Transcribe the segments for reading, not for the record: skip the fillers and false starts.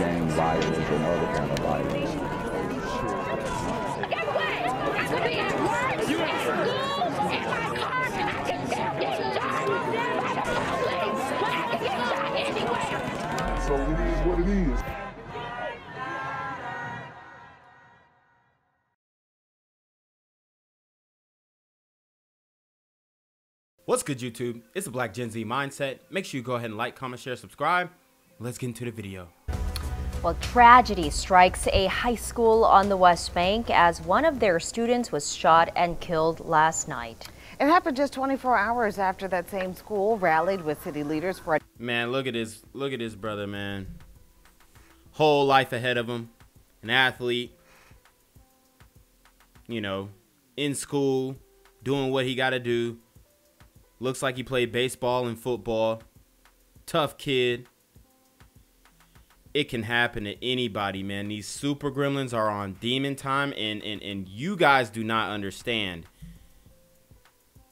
gang violence and other kind of violence. Guess what? I could be at work, at school, in my car, and I can still get shot by the police, but I can get shot anywhere. So it is what it is. What's good, YouTube? It's the Black Gen Z Mindset. Make sure you go ahead and like, comment, share, subscribe. Let's get into the video. Well, tragedy strikes a high school on the West Bank as one of their students was shot and killed last night. It happened just 24 hours after that same school rallied with city leaders for a... Man, look at his brother, man. Whole life ahead of him. An athlete. You know, in school, doing what he got to do. Looks like he played baseball and football. Tough kid. It can happen to anybody, man. These super gremlins are on demon time, and you guys do not understand.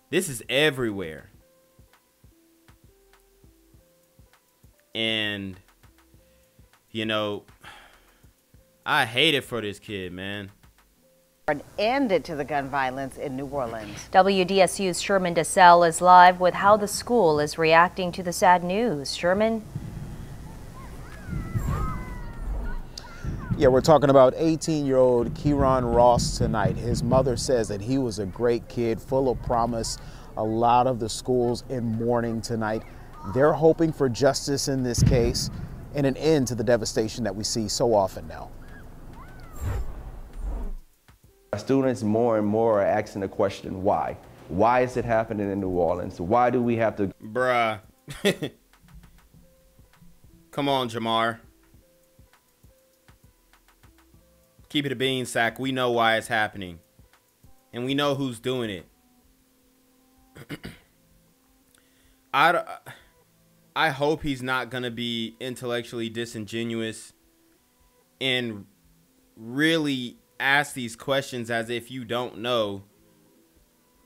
This is everywhere. And, you know, I hate it for this kid, man. An end to the gun violence in New Orleans. WDSU's Sherman DeSalle is live with how the school is reacting to the sad news. Sherman? Yeah, we're talking about 18-year-old Keyron Ross tonight. His mother says that he was a great kid, full of promise. A lot of the schools in mourning tonight. They're hoping for justice in this case and an end to the devastation that we see so often now. Students more and more are asking the question, why? Why is it happening in New Orleans? Why do we have to... Bruh. Come on, Jamar. Keep it a bean sack. We know why it's happening. And we know who's doing it. I hope he's not going to be intellectually disingenuous and really ask these questions as if you don't know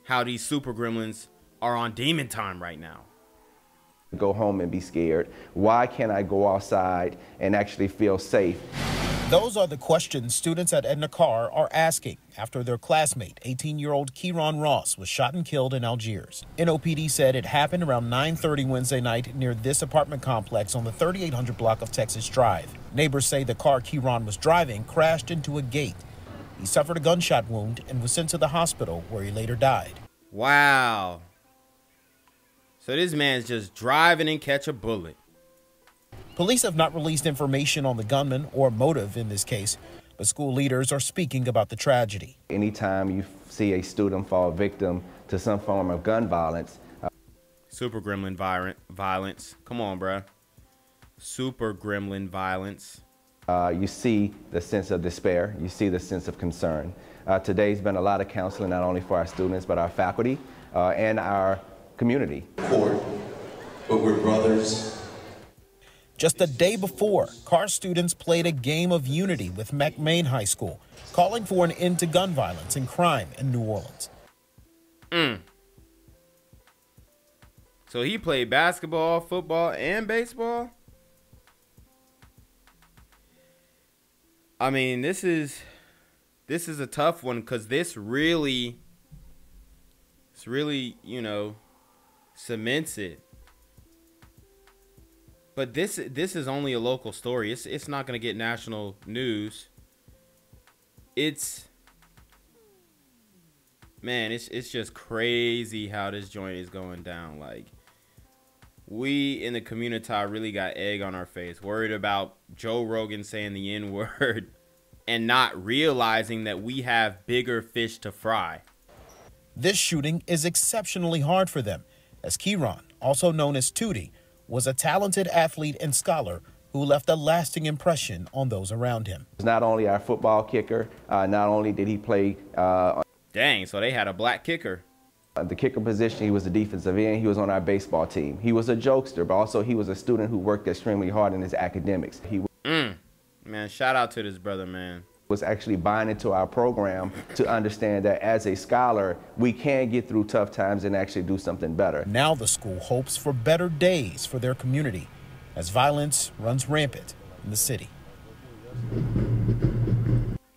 how these super gremlins are on demon time right now. Go home and be scared. Why can't I go outside and actually feel safe? Those are the questions students at Edna Karr are asking after their classmate, 18-year-old Keyron Ross, was shot and killed in Algiers. NOPD said it happened around 9:30 Wednesday night near this apartment complex on the 3800 block of Texas Drive. Neighbors say the car Keyron was driving crashed into a gate. He suffered a gunshot wound and was sent to the hospital where he later died. Wow. So this man's just driving and catch a bullet. Police have not released information on the gunman or motive in this case, but school leaders are speaking about the tragedy. Anytime you see a student fall victim to some form of gun violence. Super gremlin violence. Come on, bruh. Super gremlin violence. You see the sense of despair. You see the sense of concern. Today's been a lot of counseling, not only for our students, but our faculty and our community. Court, but we're brothers. Just a day before, Karr students played a game of unity with McMain High School, calling for an end to gun violence and crime in New Orleans. So he played basketball, football, and baseball? I mean, this is a tough one because this really, you know, cements it. But this is only a local story. It's not going to get national news. Man, it's just crazy how this joint is going down. Like, we in the community really got egg on our face, worried about Joe Rogan saying the N-word and not realizing that we have bigger fish to fry. This shooting is exceptionally hard for them, as Keyron, also known as Tootie, was a talented athlete and scholar who left a lasting impression on those around him. Not only our football kicker, not only did he play... Dang, so they had a black kicker. The kicker position, he was a defensive end. He was on our baseball team. He was a jokester, but also he was a student who worked extremely hard in his academics. Man, shout out to this brother, man. Was actually buying into our program to understand that as a scholar, we can get through tough times and actually do something better. Now the school hopes for better days for their community as violence runs rampant in the city.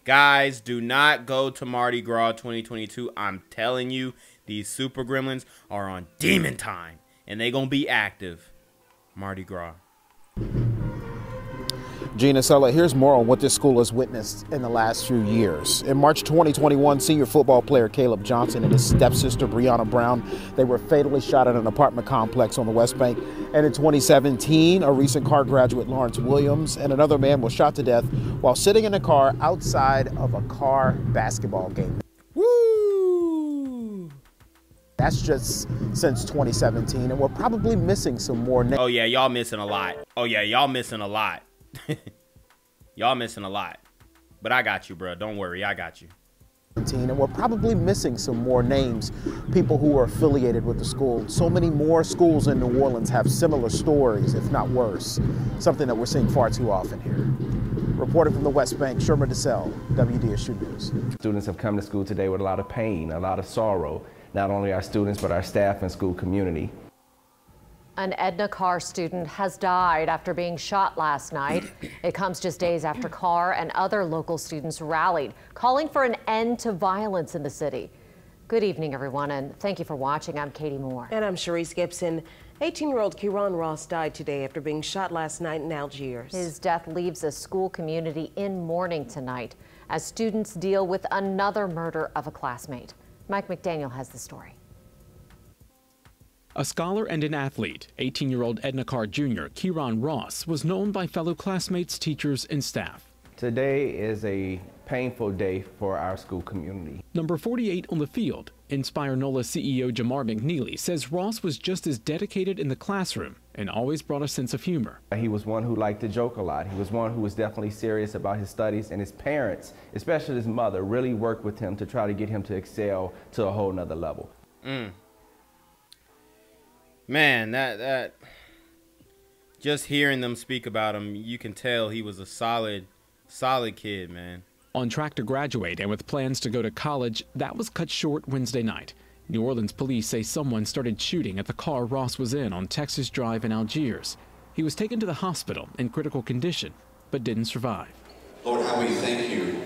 Guys, do not go to Mardi Gras 2022. I'm telling you, these super gremlins are on demon time, and they gonna be active. Mardi Gras. Gina Sulla, here's more on what this school has witnessed in the last few years. In March 2021, senior football player Caleb Johnson and his stepsister Breonna Brown, they were fatally shot at an apartment complex on the West Bank. And in 2017, a recent Carr graduate, Lawrence Williams, and another man was shot to death while sitting in a car outside of a Carr basketball game. Woo! That's just since 2017, and we're probably missing some more names. Oh yeah, y'all missing a lot. Oh yeah, y'all missing a lot. Y'all missing a lot. But I got you, bro. Don't worry, I got you. And we're probably missing some more names, people who are affiliated with the school. So many more schools in New Orleans have similar stories, if not worse. Something that we're seeing far too often here. Reporting from the West Bank, Sherman DeSalle, WDSU News. Students have come to school today with a lot of pain, a lot of sorrow. Not only our students, but our staff and school community. An Edna Karr student has died after being shot last night. It comes just days after Karr and other local students rallied, calling for an end to violence in the city. Good evening, everyone, and thank you for watching. I'm Katie Moore. And I'm Sharice Gibson. 18-year-old Keyron Ross died today after being shot last night in Algiers. His death leaves a school community in mourning tonight as students deal with another murder of a classmate. Mike McDaniel has the story. A scholar and an athlete, 18-year-old Edna Karr Jr. Keyron Ross was known by fellow classmates, teachers, and staff. Today is a painful day for our school community. Number 48 on the field, Inspire NOLA CEO Jamar McNeely says Ross was just as dedicated in the classroom and always brought a sense of humor. He was one who liked to joke a lot. He was one who was definitely serious about his studies, and his parents, especially his mother, really worked with him to try to get him to excel to a whole nother level. Man, that just hearing them speak about him, you can tell he was a solid kid, man. On track to graduate and with plans to go to college, that was cut short Wednesday night. New Orleans police say someone started shooting at the car Ross was in on Texas Drive in Algiers. He was taken to the hospital in critical condition, but didn't survive. Lord, how we thank you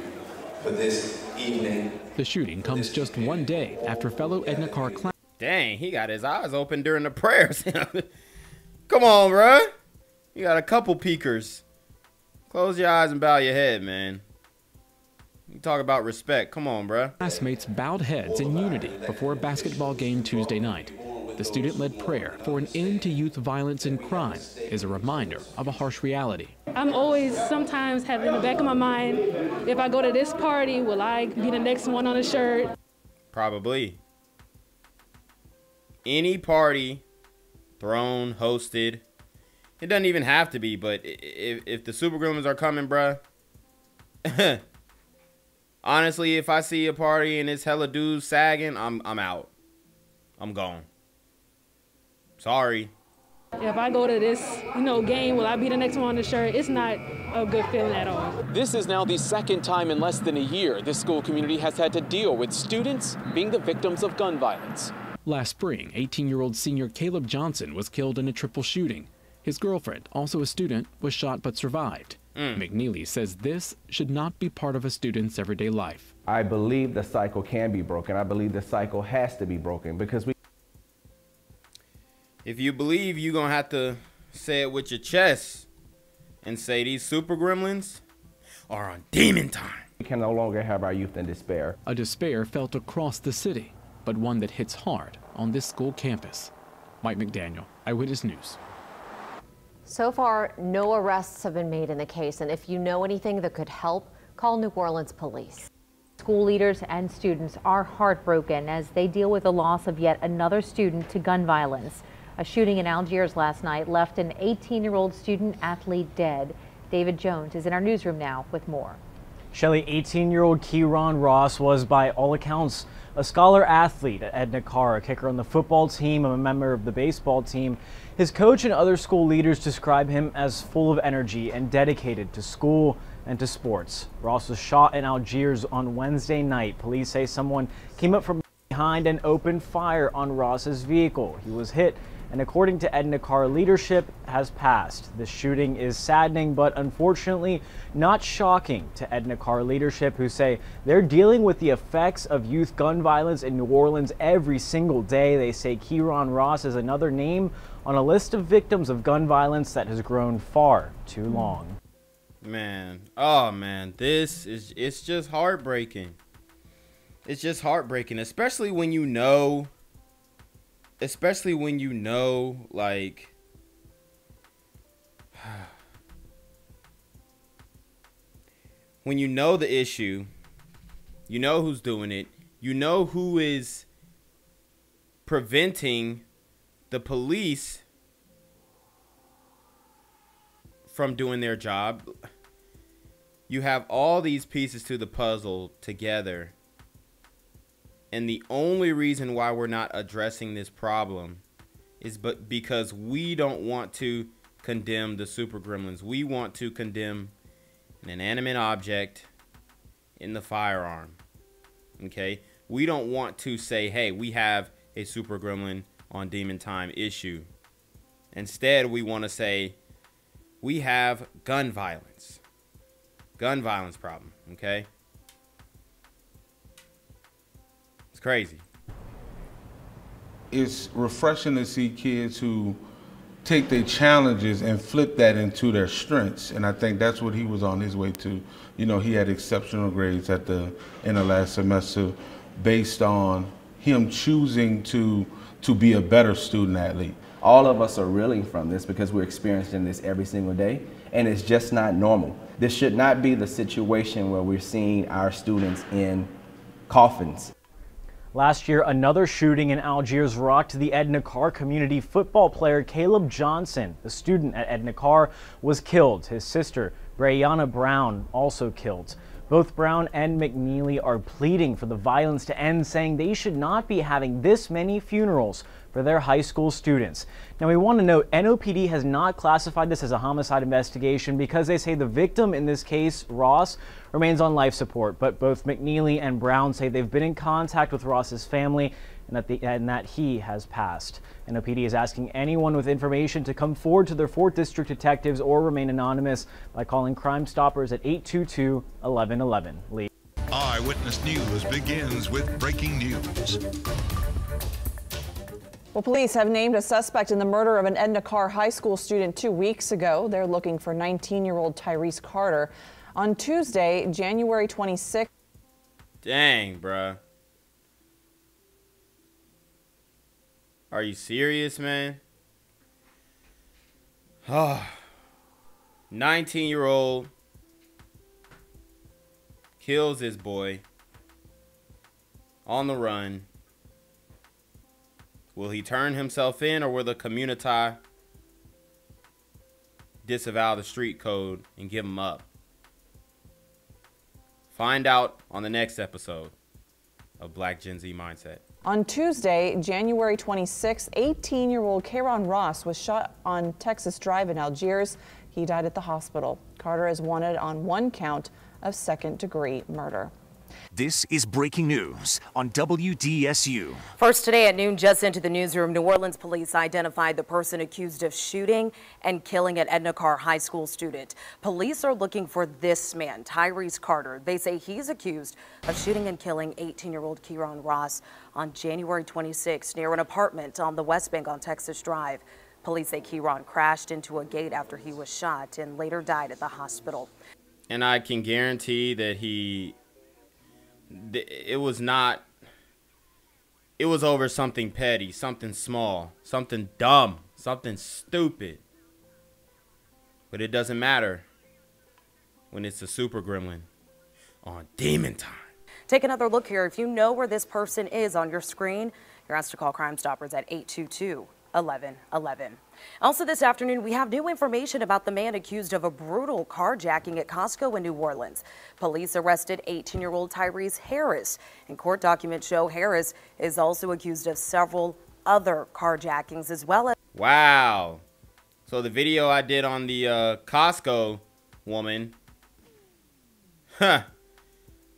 for this evening. The shooting comes just one day after fellow Edna Karr classmates. Dang, he got his eyes open during the prayers. Come on, bruh. You got a couple peekers. Close your eyes and bow your head, man. You talk about respect. Come on, bruh. Classmates bowed heads in unity before a basketball game Tuesday night. The student-led prayer for an end to youth violence and crime is a reminder of a harsh reality. I'm always sometimes having in the back of my mind, if I go to this party, will I be the next one on the shirt? Probably. Any party thrown, hosted, it doesn't even have to be, but if the super gremlins are coming, bruh, honestly, if I see a party and it's hella dudes sagging, I'm out. I'm gone. Sorry. If I go to this, game, will I be the next one on the shirt? It's not a good feeling at all. This is now the second time in less than a year this school community has had to deal with students being the victims of gun violence. Last spring, 18-year-old senior Caleb Johnson was killed in a triple shooting. His girlfriend, also a student, was shot but survived. McNeely says this should not be part of a student's everyday life. I believe the cycle can be broken. I believe the cycle has to be broken because if you believe, you're going to have to say it with your chest and say these super gremlins are on demon time. We can no longer have our youth in despair. A despair felt across the city, but one that hits hard on this school campus. Mike McDaniel, Eyewitness News. So far, no arrests have been made in the case, and if you know anything that could help, call New Orleans police. School leaders and students are heartbroken as they deal with the loss of yet another student to gun violence. A shooting in Algiers last night left an 18-year-old student athlete dead. David Jones is in our newsroom now with more. Shelley, 18-year-old Keyron Ross was, by all accounts, a scholar athlete at Edna Karr, a kicker on the football team and a member of the baseball team. His coach and other school leaders describe him as full of energy and dedicated to school and to sports. Ross was shot in Algiers on Wednesday night. Police say someone came up from behind and opened fire on Ross's vehicle. He was hit and according to Edna Karr, leadership has passed. The shooting is saddening, but unfortunately not shocking to Edna Karr leadership, who say they're dealing with the effects of youth gun violence in New Orleans every single day. They say Keyron Ross is another name on a list of victims of gun violence that has grown far too long. Man, oh man, it's just heartbreaking. It's just heartbreaking, especially when you know, like, when you know the issue, you know who's doing it, you know who is preventing the police from doing their job. You have all these pieces to the puzzle together, and the only reason why we're not addressing this problem is because we don't want to condemn the super gremlins. We want to condemn an inanimate object in the firearm. Okay? We don't want to say, hey, we have a super gremlin on Demon Time issue. Instead, we want to say we have gun violence problem. Okay? It's crazy. It's refreshing to see kids who take their challenges and flip that into their strengths, and I think that's what he was on his way to. You know, he had exceptional grades in the last semester based on him choosing to be a better student athlete. All of us are reeling from this because we're experiencing this every single day, and it's just not normal. This should not be the situation where we're seeing our students in coffins. Last year, another shooting in Algiers rocked the Edna Karr community. Football player Caleb Johnson, a student at Edna Karr, was killed. His sister, Brianna Brown, also killed. Both Brown and McNeely are pleading for the violence to end, saying they should not be having this many funerals for their high school students. Now, we want to note NOPD has not classified this as a homicide investigation because they say the victim in this case, Ross, remains on life support. But both McNeely and Brown say they've been in contact with Ross's family and that he has passed. NOPD is asking anyone with information to come forward to their 4th District detectives or remain anonymous by calling Crime Stoppers at 822-1111. Lee. Eyewitness News begins with breaking news. Well, police have named a suspect in the murder of an Edna Karr high school student 2 weeks ago. They're looking for 19-year-old Tyrese Carter. On Tuesday, January 26th. Dang, bruh. Are you serious, man? 19-year-old kills his boy on the run. Will he turn himself in, or will the community disavow the street code and give him up? Find out on the next episode of Black Gen Z Mindset. On Tuesday, January 26th, 18-year-old Keyron Ross was shot on Texas Drive in Algiers. He died at the hospital. Carter is wanted on 1 count of second-degree murder. This is breaking news on WDSU. First today at noon, just into the newsroom, New Orleans police identified the person accused of shooting and killing an Edna Karr high school student. Police are looking for this man, Tyrese Carter. They say he's accused of shooting and killing 18-year-old Keyron Ross on January 26 near an apartment on the West Bank on Texas Drive. Police say Keyron crashed into a gate after he was shot and later died at the hospital. And I can guarantee that it was over something petty, something small, something dumb, something stupid. But it doesn't matter when it's a super gremlin on Demon Time. Take another look here. If you know where this person is on your screen, you're asked to call Crime Stoppers at 822-1111. Also this afternoon, we have new information about the man accused of a brutal carjacking at Costco in New Orleans. Police arrested 18-year-old Tyrese Harris, and court documents show Harris is also accused of several other carjackings as well as... Wow. So the video I did on the Costco woman,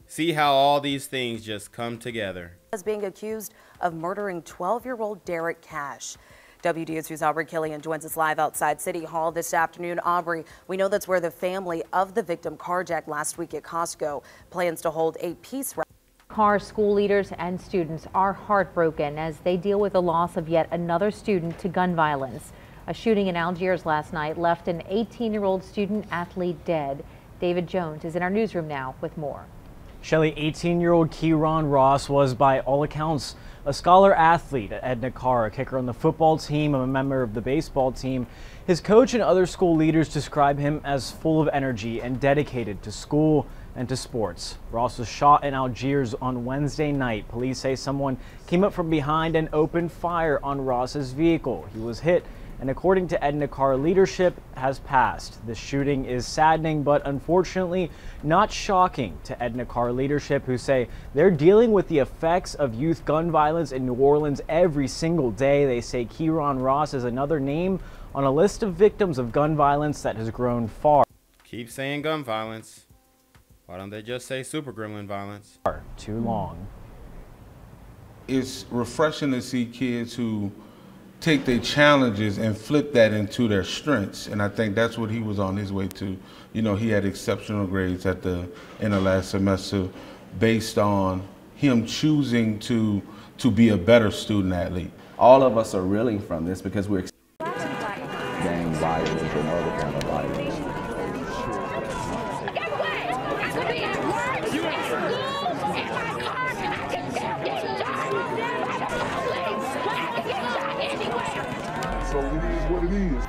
see how all these things just come together. ...as being accused of murdering 12-year-old Derek Cash. WDSU's Aubrey Killian joins us live outside City Hall this afternoon. Aubrey, we know that's where the family of the victim carjacked last week at Costco plans to hold a peace rally. Karr school leaders and students are heartbroken as they deal with the loss of yet another student to gun violence. A shooting in Algiers last night left an 18-year-old student athlete dead. David Jones is in our newsroom now with more. Shelley, 18-year-old Keyron Ross was, by all accounts, a scholar athlete at Edna Karr, a kicker on the football team, a member of the baseball team. His coach and other school leaders describe him as full of energy and dedicated to school and to sports. Ross was shot in Algiers on Wednesday night. Police say someone came up from behind and opened fire on Ross's vehicle. He was hit, and according to Edna Karr, leadership has passed. The shooting is saddening, but unfortunately not shocking to Edna Karr leadership, who say they're dealing with the effects of youth gun violence in New Orleans every single day. They say Keyron Ross is another name on a list of victims of gun violence that has grown far. Keep saying gun violence. Why don't they just say super gremlin violence? Too long. It's refreshing to see kids who take their challenges and flip that into their strengths, and I think that's what he was on his way to. You know, he had exceptional grades at the end of last semester based on him choosing to be a better student athlete. All of us are reeling from this because we're gang violence and other kind of violence. I could be at work, at school, in my car. I can still get shot by the police. I can get shot anywhere. So it is what it is.